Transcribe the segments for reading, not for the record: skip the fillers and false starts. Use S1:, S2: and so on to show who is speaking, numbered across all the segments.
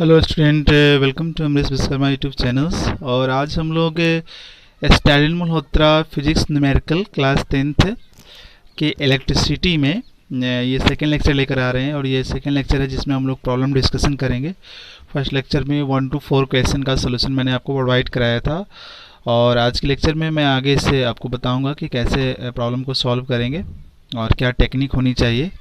S1: Hello student, welcome to Amrish Vishwakarma YouTube channels. और आज हम लोग Stalin Malhotra physics numerical class 10th के इलेक्ट्रिसिटी में ये सेकेंड लेक्चर लेकर आ रहे हैं। और ये सेकेंड लेक्चर है जिसमें हम लोग प्रॉब्लम डिस्कशन करेंगे। फर्स्ट लेक्चर में 1 to 4 क्वेश्चन का सोल्यूशन मैंने आपको प्रोवाइड कराया था, और आज के लेक्चर में मैं आगे से आपको बताऊँगा कि कैसे प्रॉब्लम को सॉल्व करेंगे और क्या टेक्निक होनी चाहिए।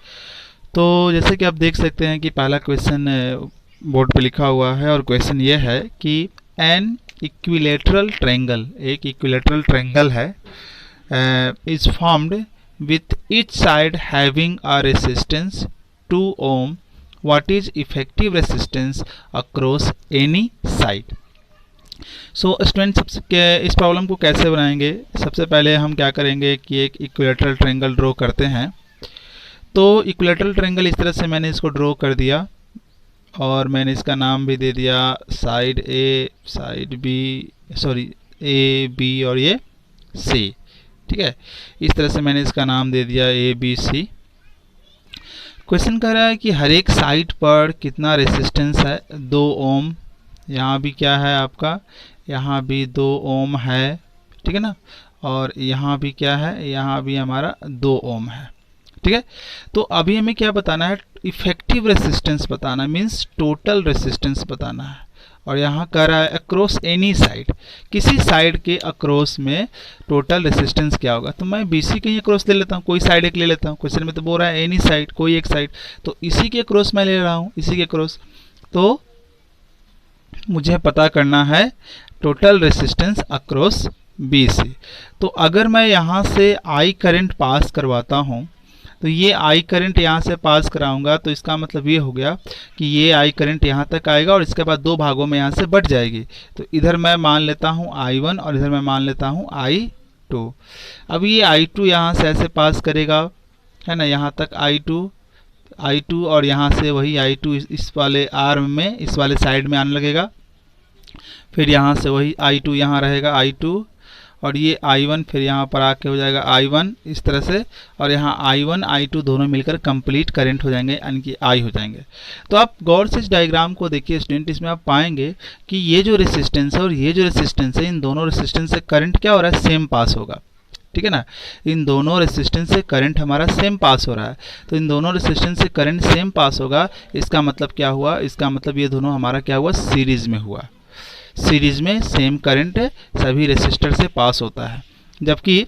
S1: तो जैसे कि आप देख सकते हैं कि पहला क्वेश्चन बोर्ड पे लिखा हुआ है, और क्वेश्चन ये है कि एन इक्विलेटरल ट्रायंगल, एक इक्विलेटरल ट्रायंगल है, is formed with each side having a resistance 2 ohm। What is effective resistance across any side. So student, इस प्रॉब्लम को कैसे बनाएंगे? सबसे पहले हम क्या करेंगे कि एक इक्विलेटरल ट्रायंगल ड्रॉ करते हैं। तो इक्विलेटरल ट्रायंगल इस तरह से मैंने इसको ड्रॉ कर दिया, और मैंने इसका नाम भी दे दिया side A, side B, sorry A B और ये सी। ठीक है, इस तरह से मैंने इसका नाम दे दिया ए बी सी। क्वेश्चन कह रहा है कि हर एक साइड पर कितना रेसिस्टेंस है, 2 ohm। यहाँ भी क्या है आपका, यहाँ भी 2 ohm है, ठीक है ना। और यहाँ भी क्या है, यहाँ भी हमारा 2 ohm है। ठीक है, तो अभी हमें क्या बताना है, इफेक्टिव रेसिस्टेंस बताना, मींस टोटल रेसिस्टेंस बताना है। और यहाँ कह रहा है अक्रॉस एनी साइड, किसी साइड के अक्रॉस में टोटल रेसिस्टेंस क्या होगा। तो मैं बीसी के अक्रॉस ले लेता हूँ, कोई साइड एक ले लेता हूँ। क्वेश्चन में तो बोल रहा है एनी साइड, कोई एक साइड, तो इसी के अक्रॉस मैं ले रहा हूँ, इसी के अक्रॉस। तो मुझे पता करना है टोटल रेसिस्टेंस अक्रॉस बीसी। तो अगर मैं यहाँ से आई करंट पास करवाता हूँ, तो ये आई करंट यहाँ से पास कराऊंगा, तो इसका मतलब ये हो गया कि ये आई करंट यहाँ तक आएगा और इसके बाद 2 भागों में यहाँ से बट जाएगी। तो इधर मैं मान लेता हूँ I1 और इधर मैं मान लेता हूँ I2। अब ये I2 यहाँ से ऐसे पास करेगा, है ना, यहाँ तक I2 और यहाँ से वही I2 इस वाले आर्म में, इस वाले साइड में आने लगेगा। फिर यहाँ से वही I2 यहाँ रहेगा I2, और ये I1 फिर यहाँ पर आके हो जाएगा I1, इस तरह से। और यहाँ I1 I2 दोनों मिलकर कंप्लीट करंट हो जाएंगे, यानी कि I हो जाएंगे। तो आप गौर से इस डायग्राम को देखिए स्टूडेंट, इसमें आप पाएंगे कि ये जो रेसिस्टेंस है और ये जो रेसिस्टेंस है, इन दोनों रेसिस्टेंस से करंट क्या हो रहा है, सेम पास होगा। ठीक है ना, इन दोनों रेसिस्टेंस से करंट हमारा सेम पास हो रहा है। तो इन दोनों रेसिस्टेंस से करंट सेम पास होगा, इसका मतलब क्या हुआ, इसका मतलब ये दोनों हमारा क्या हुआ, सीरीज में हुआ। सीरीज में सेम करंट सभी रेसिस्टर से पास होता है। जबकि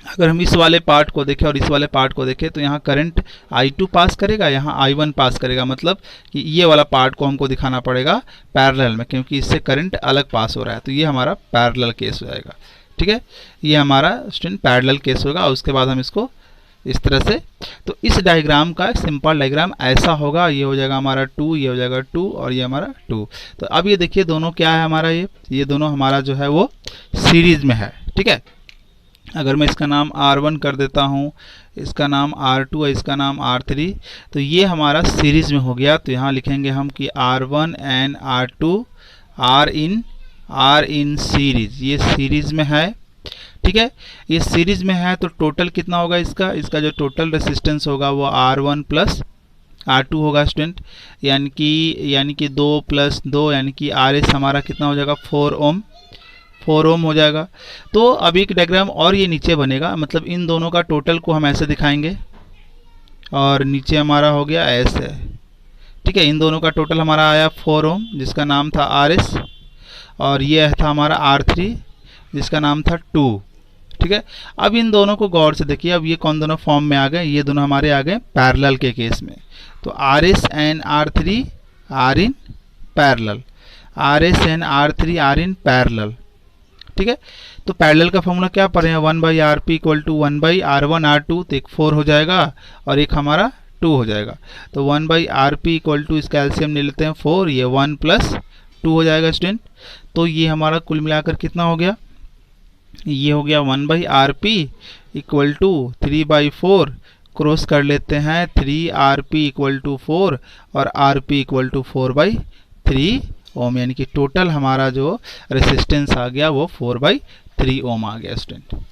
S1: अगर हम इस वाले पार्ट को देखें और इस वाले पार्ट को देखें, तो यहाँ करंट I2 पास करेगा, यहाँ I1 पास करेगा। मतलब कि ये वाला पार्ट को हमको दिखाना पड़ेगा पैरेलल में, क्योंकि इससे करंट अलग पास हो रहा है। तो ये हमारा पैरेलल केस हो जाएगा। ठीक है, ये हमारा स्टूडेंट पैरेलल केस होगा। और उसके बाद हम इसको इस तरह से, तो इस डायग्राम का सिंपल डायग्राम ऐसा होगा, ये हो जाएगा हमारा 2, ये हो जाएगा 2 और ये हमारा 2। तो अब ये देखिए दोनों क्या है हमारा, ये दोनों हमारा जो है वो सीरीज में है। ठीक है, अगर मैं इसका नाम R1 कर देता हूँ, इसका नाम R2 है, इसका नाम R3, तो ये हमारा सीरीज में हो गया। तो यहाँ लिखेंगे हम कि R1 and R2 are in series, ये सीरीज में है। ठीक है, ये सीरीज में है, तो टोटल कितना होगा इसका जो टोटल रेसिस्टेंस होगा वो R1 प्लस R2 होगा स्टूडेंट, यानी कि 2 प्लस 2 यानी कि RS हमारा कितना हो जाएगा, 4 ohm हो जाएगा। तो अब एक डायग्राम और ये नीचे बनेगा, मतलब इन दोनों का टोटल को हम ऐसे दिखाएंगे, और नीचे हमारा हो गया ऐसे। ठीक है, इन दोनों का टोटल हमारा आया 4 ohm जिसका नाम था RS, और ये था हमारा R3 जिसका नाम था 2। ठीक है, अब इन दोनों को गौर से देखिए, अब ये कौन दोनों फॉर्म में आ गए, ये दोनों हमारे आ गए पैरेलल के केस में। तो RS and R3 are in parallel, RS and R3 are in parallel. ठीक है, तो पैरेलल का फॉर्मूला क्या पढ़े हैं, 1/RP equal to 1/R1 R2, तो एक 4 हो जाएगा और एक हमारा 2 हो जाएगा। तो 1/RP इक्वल टू, इसका एलसीएम ले लेते हैं 4, ये 1 प्लस 2 हो जाएगा स्टूडेंट। तो ये हमारा कुल मिलाकर कितना हो गया, ये हो गया 1/RP इक्वल टू 3/4, क्रॉस कर लेते हैं 3RP इक्वल टू 4 और RP इक्वल टू 4/3 ओम, यानी कि टोटल हमारा जो रेसिस्टेंस आ गया वो 4/3 ओम आ गया स्टूडेंट।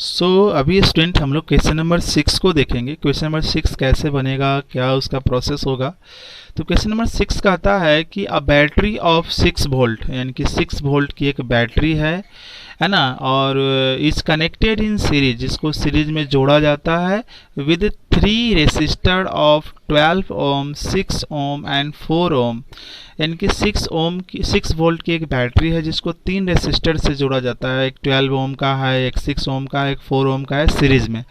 S1: अभी स्टूडेंट हम लोग क्वेश्चन नंबर 6 को देखेंगे। क्वेश्चन नंबर 6 कैसे बनेगा, क्या उसका प्रोसेस होगा। तो क्वेश्चन नंबर 6 कहता है कि अ बैटरी ऑफ 6 वोल्ट, यानी कि 6 वोल्ट की एक बैटरी है ना, और इज कनेक्टेड इन सीरीज, जिसको सीरीज में जोड़ा जाता है with 3 resistor of 12 ohm, 6 ohm and 4 ohm, यानी कि 6 वोल्ट की एक बैटरी है जिसको 3 रेसिस्टर से जोड़ा जाता है। एक 12 ओम का है, एक 6 ओम का है, एक 4 ओम का है सीरीज में।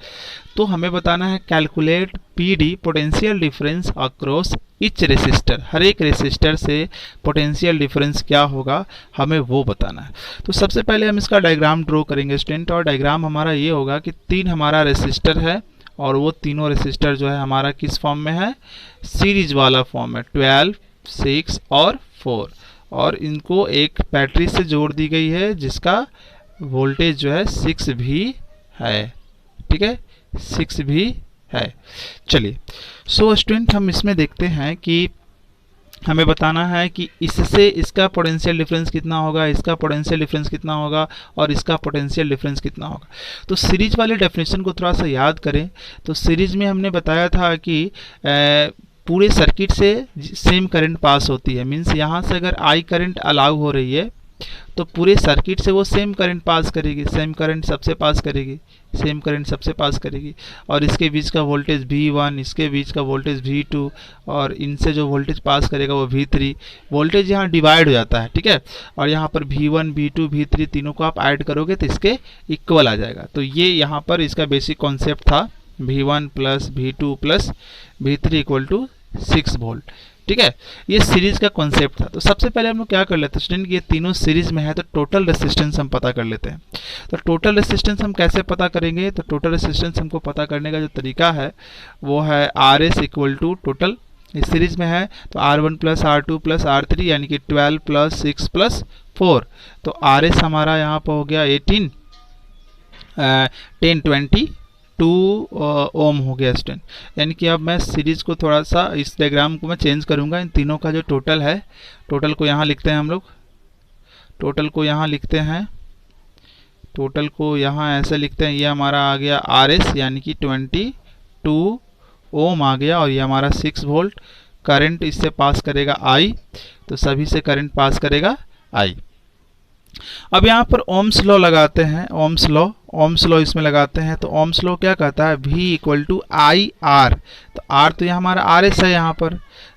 S1: तो हमें बताना है calculate PD, potential difference across each resistor, हर एक रेसिस्टर से पोटेंशियल डिफरेंस क्या होगा हमें वो बताना है। तो सबसे पहले हम इसका डायग्राम ड्रॉ करेंगे स्टूडेंट, और डायग्राम हमारा ये होगा कि 3 हमारा रेसिस्टर है और वो तीनों रेसिस्टर जो है हमारा किस फॉर्म में है, सीरीज वाला फॉर्म है, 12, 6 और 4, और इनको एक बैटरी से जोड़ दी गई है जिसका वोल्टेज जो है 6 भी है। ठीक है, 6 भी है। चलिए स्टूडेंट हम इसमें देखते हैं कि हमें बताना है कि इससे इसका पोटेंशियल डिफरेंस कितना होगा, इसका पोटेंशियल डिफरेंस कितना होगा और इसका पोटेंशियल डिफरेंस कितना होगा। तो सीरीज वाले डेफिनेशन को थोड़ा सा याद करें। तो सीरीज में हमने बताया था कि पूरे सर्किट से सेम करंट पास होती है, मीन्स यहाँ से अगर आई करंट अलाउ हो रही है तो पूरे सर्किट से वो सेम करंट पास करेगी, सेम करंट सबसे पास करेगी, सेम करंट सबसे पास करेगी, और इसके बीच का वोल्टेज V1, इसके बीच का वोल्टेज V2, और इनसे जो वोल्टेज पास करेगा वो V3। वोल्टेज यहाँ डिवाइड हो जाता है, ठीक है, और यहाँ पर V1, V2, V3 तीनों को आप ऐड करोगे तो इसके इक्वल आ जाएगा। तो ये यहाँ पर इसका बेसिक कॉन्सेप्ट था, V1 plus V2 plus V3 equal to 6 volt. ठीक है, ये सीरीज का कॉन्सेप्ट था। तो सबसे पहले हम लोग क्या कर लेते हैं स्टूडेंट, ये तीनों सीरीज में है तो टोटल रेसिस्टेंस हम पता कर लेते हैं। तो टोटल रेसिस्टेंस हम कैसे पता करेंगे, तो टोटल रेसिस्टेंस हमको पता करने का जो तरीका है वो है RS इक्वल टू टोटल, इस सीरीज में है तो R1 plus R2 plus R3, यानी कि 12 प्लस 6 प्लस 4। तो RS हमारा यहाँ पर हो गया 18, 10, 20, 2 ओम हो गया स्टूडेंट। यानी कि अब मैं सीरीज को थोड़ा सा इस डायग्राम को मैं चेंज करूंगा, इन तीनों का जो टोटल है, टोटल को यहाँ लिखते हैं हम लोग, टोटल को यहाँ लिखते हैं, टोटल को यहाँ ऐसे लिखते हैं, ये हमारा आ गया RS यानी कि 22 ओम आ गया, और ये हमारा 6 वोल्ट करंट इससे पास करेगा I, तो सभी से करंट पास करेगा I। अब यहाँ पर ओम्स लॉ लगाते हैं, ओम्स लॉ इसमें लगाते हैं। तो ओम्स लॉ क्या कहता है, V equal to I R. तो R तो यहाँ हमारा RS है यहाँ पर,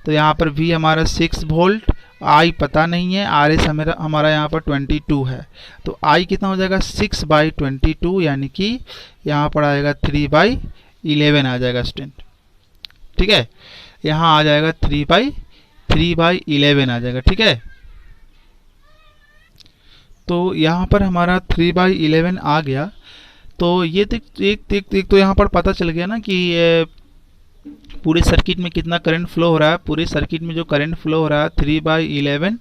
S1: तो यहाँ पर V हमारा 6 वोल्ट, I पता नहीं है, RS हमारा यहाँ पर 22 है। तो I कितना हो जाएगा 6/22, यानी कि यहाँ पर आएगा 3/11 आ जाएगा स्टूडेंट। ठीक है, यहाँ आ जाएगा 3/11 आ जाएगा। ठीक है, तो यहाँ पर हमारा 3/11 आ गया। तो ये एक तो यहाँ पर पता चल गया ना कि पूरे सर्किट में कितना करंट फ्लो हो रहा है। पूरे सर्किट में जो करंट फ्लो हो रहा है 3/11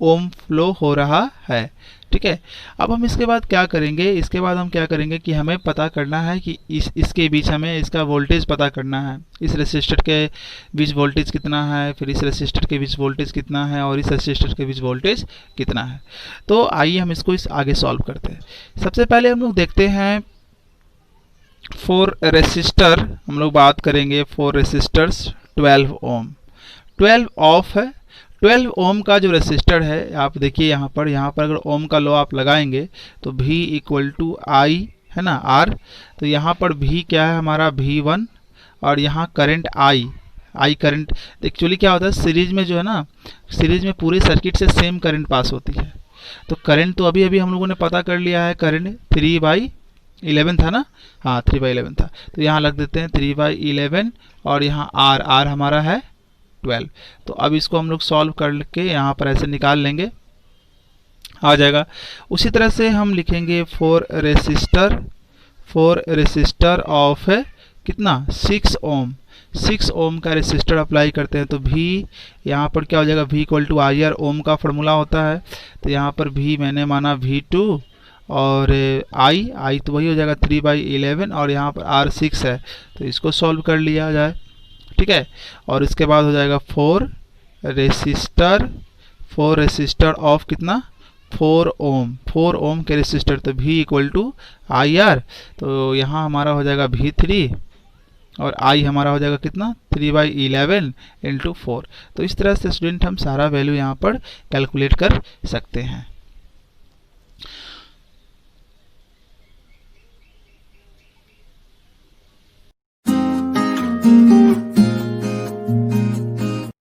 S1: ओम फ्लो हो रहा है। ठीक है, अब हम इसके बाद क्या करेंगे, इसके बाद हम क्या करेंगे कि हमें पता करना है कि इसके बीच हमें इसका वोल्टेज पता करना है। इस रेसिस्टर के बीच वोल्टेज कितना है, फिर इस रेसिस्टर के बीच वोल्टेज कितना है, और इस रेसिस्टर के बीच वोल्टेज कितना है। तो आइए हम इसको आगे सॉल्व करते हैं। सबसे पहले हम लोग देखते हैं 4 रेसिस्टर, हम लोग बात करेंगे 4 रेसिस्टर्स 12 ओम, 12 ऑफ है। 12 ओम का जो रेसिस्टर है, आप देखिए यहाँ पर अगर ओम का लॉ आप लगाएंगे तो V इक्वल टू I है ना, R। तो यहाँ पर V क्या है हमारा V1, और यहाँ करंट I करंट। एक्चुअली क्या होता है सीरीज में जो है ना, सीरीज में पूरे सर्किट से सेम करंट पास होती है। तो करंट तो अभी हम लोगों ने पता कर लिया है, करंट 3/11 था ना, हाँ 3/11 था। तो यहाँ लग देते हैं 3/11, और यहाँ R हमारा है 12। तो अब इसको हम लोग सॉल्व करके यहाँ पर ऐसे निकाल लेंगे, आ जाएगा। उसी तरह से हम लिखेंगे 4 रेसिस्टर ऑफ है कितना 6 ओम, 6 ओम का रेसिस्टर अप्लाई करते हैं। तो V यहाँ पर क्या हो जाएगा, V इक्वल टू IR, ओम का फॉर्मूला होता है। तो यहाँ पर V मैंने माना V2, और I तो वही हो जाएगा 3/11, और यहाँ पर R 6 है, तो इसको सॉल्व कर लिया जाए। ठीक है, और इसके बाद हो जाएगा 4 रेसिस्टर ऑफ कितना 4 ओम के रेसिस्टर, तो V equal to I R, तो यहाँ हमारा हो जाएगा V3 और I हमारा हो जाएगा कितना 3/11 इंटू 4। तो इस तरह से स्टूडेंट हम सारा वैल्यू यहाँ पर कैलकुलेट कर सकते हैं।